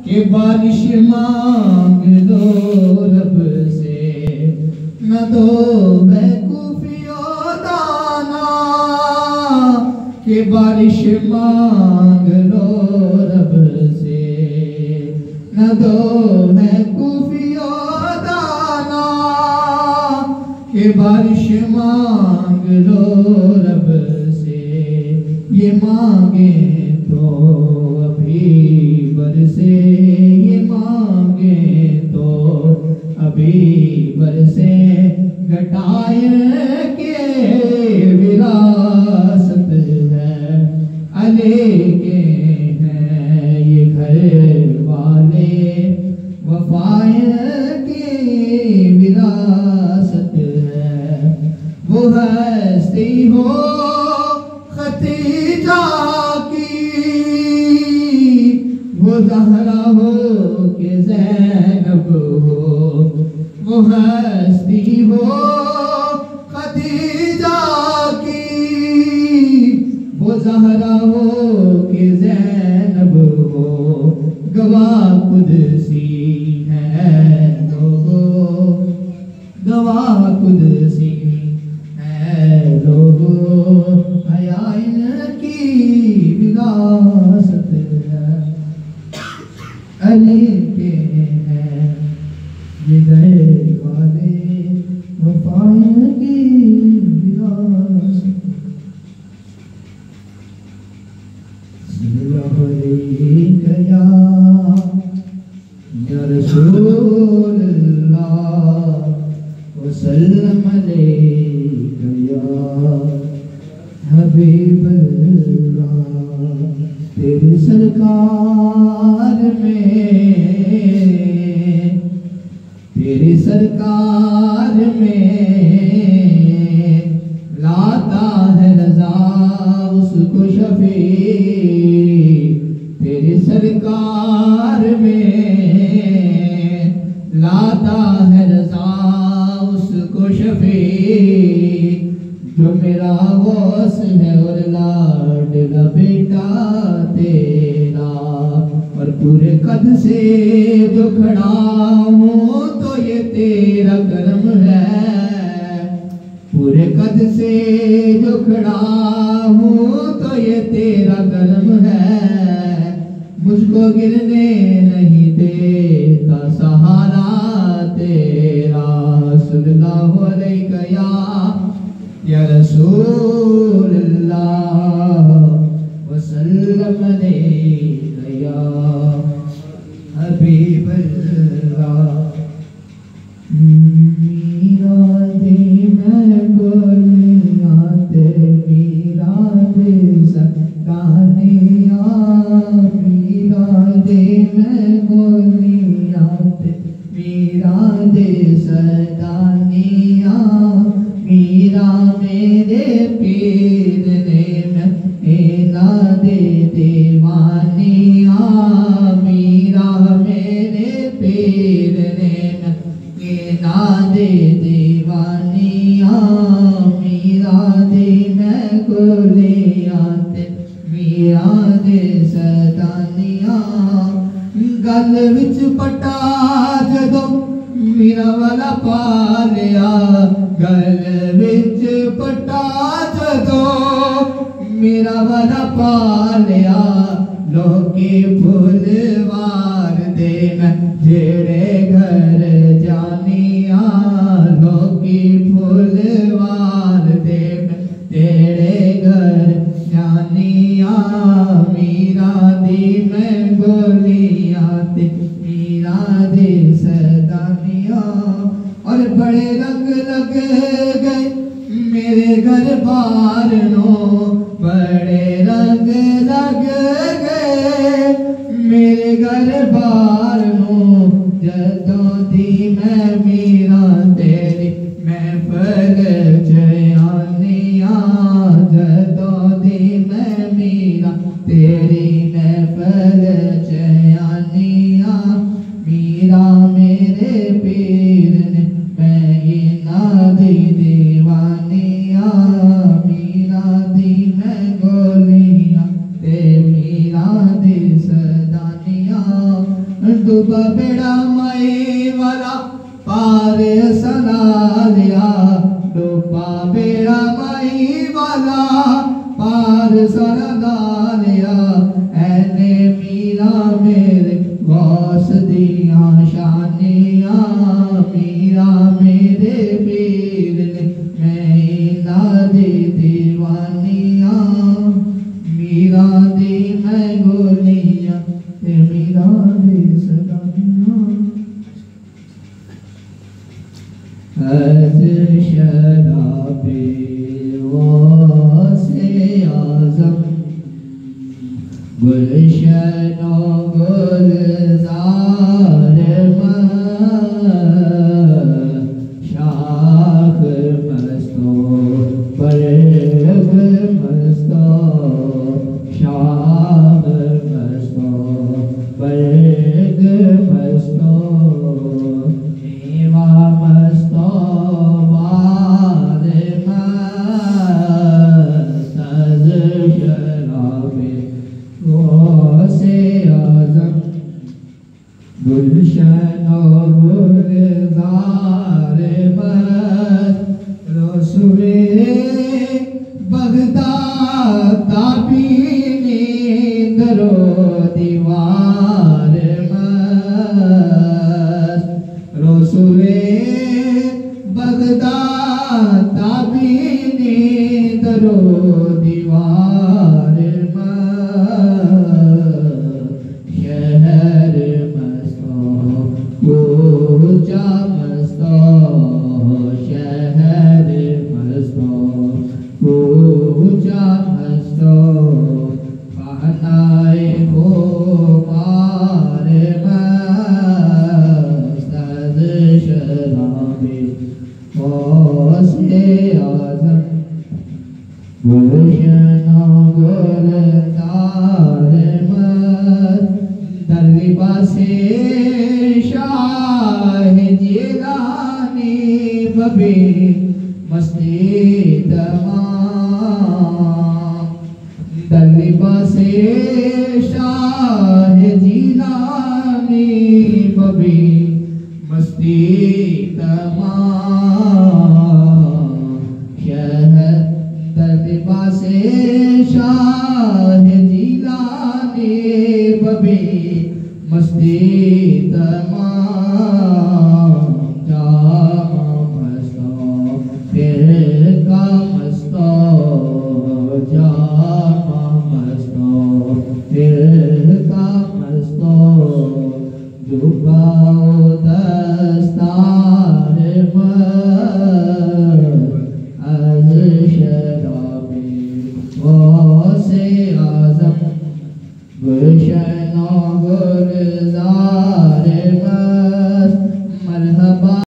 कि बारिश मांग लो रब से, न दो बेवकूफियों दाना। कि बारिश मांग लो रब से, न दो बेवकूफियों दाना। कि बारिश मांग लो रब से, ये मांगे तो अभी बरसे, ये मांगे तो अभी बरसे। घटाए के विरासत है, अले के हैं ये घर वाले। वफाए की विरासत है, वो हस्ती हो खतीजा की, वो ज़हरा हो के ज़ैनब हो। वो हस्ती हो खतीजा की, वो ज़हरा हो के ज़ैनब हो। गवाह कुदसी है लोगों, गवाह कुदसी है लोगों। हया इनकी विरासत है, अली के हैं ये गए वाले। वफाएं की विरासत। सल्लल्लाहु अलैहि या रसूल अल्लाह, वसल्लम अलैका या हबीब अल्लाह। तेरी सरकार में, तेरी सरकार में लाता है रज़ा उसको शफी। तेरी सरकार में लाता है रज़ा उसको शफी। जो मेरा गौस है और लाडला बेटा तेरा, और पूरे कद से जो खड़ा हूँ तो ये तेरा करम है। पूरे कद से जो खड़ा हूँ तो ये तेरा करम है। मुझको गिरने नहीं देता सहारा तेरा। सल्लल्लाहु अलैहि या रसूल अल्लाह, वसल्लम अलैका या हबीब अल्लाह। मीरा दे मैं गोलियां ते, मीरा दे सदानिया। मीरा दे मैं गोलियां ते, मीरा दे सदानिया। मीरा मेरे पीर ने ना दे दीवानिया। मीरा मेरे पीर ने ना दे दीवानिया। मीरा दे मैं गोलियां ते, मीरा दे सदानिया। गल विच पटा जदों मीरा वाला पा लिया। गल विच पटा जदों मीरा वाला पा लिया। लोकी फुलवार दे मैं जेड़े घर जानिया। लोकी फुलवार दे मैं जेड़े घर जानिया। मीरा दी मैं गोलियां ते, मीरा दे सदानिया। और बड़े रंग लग गए मेरे घर बार नो, बड़े रंग लग गए मेरे घर बार नो। जदों दी मैं मीरा तेरी महफिल च आनिया। जदों दी मैं मीरा तेरी महफिल च आनिया। मीरा मेरे पीर ने मैं इना दी दीवानिया। मीरा दी मैं गोलियां ते, मीरा दी सदानिया। डूबा बेड़ा माई वाला पार सना लिया, डूबा बेड़ा माई वाला पार सना लिया। ऐने मीरा मेरे गौस दिया शानिया, मीरा मेरे पीर ने मैं दी दीवानिया, मीरा दी मैं गोलियां ते मीरा दी सदानिया। शराबे वासे आज़म गुलशनो गुलजार शाख मस्तो बरग मस्तो, शाख मस्तो बरग मस्तो, मेवा मस्तो बार मस्त शराबे गौसे आज़म गुलशनो गुलजार मस्त, रसूले बगदाद ताबीनी दरो दीवार मस्त, रसूले बगदाद ताबीनी दरो दीवार मस्त, शहर मस्तो ऊंचा मस्तो, शहर मस्तो ऊंचा मस्तो, खानाए को मार मस्त शराबे गौसे आज़म गुलशनो गुलजार मस्त, दरलिबा से शाह जिलानी बबे मस्ती तमाम, दरलिबा से शाह जिलानी बबे मस्ती तमाम, शहर दरलिबा से शाह जिलानी बबे मस्ती तमाम, जामा मस्तो फिरका मस्तो, जामा मस्तो फिरका मस्तो, जुबाओ दस्तार मस्त शराबे गौसे आज़म गुलशनो गुल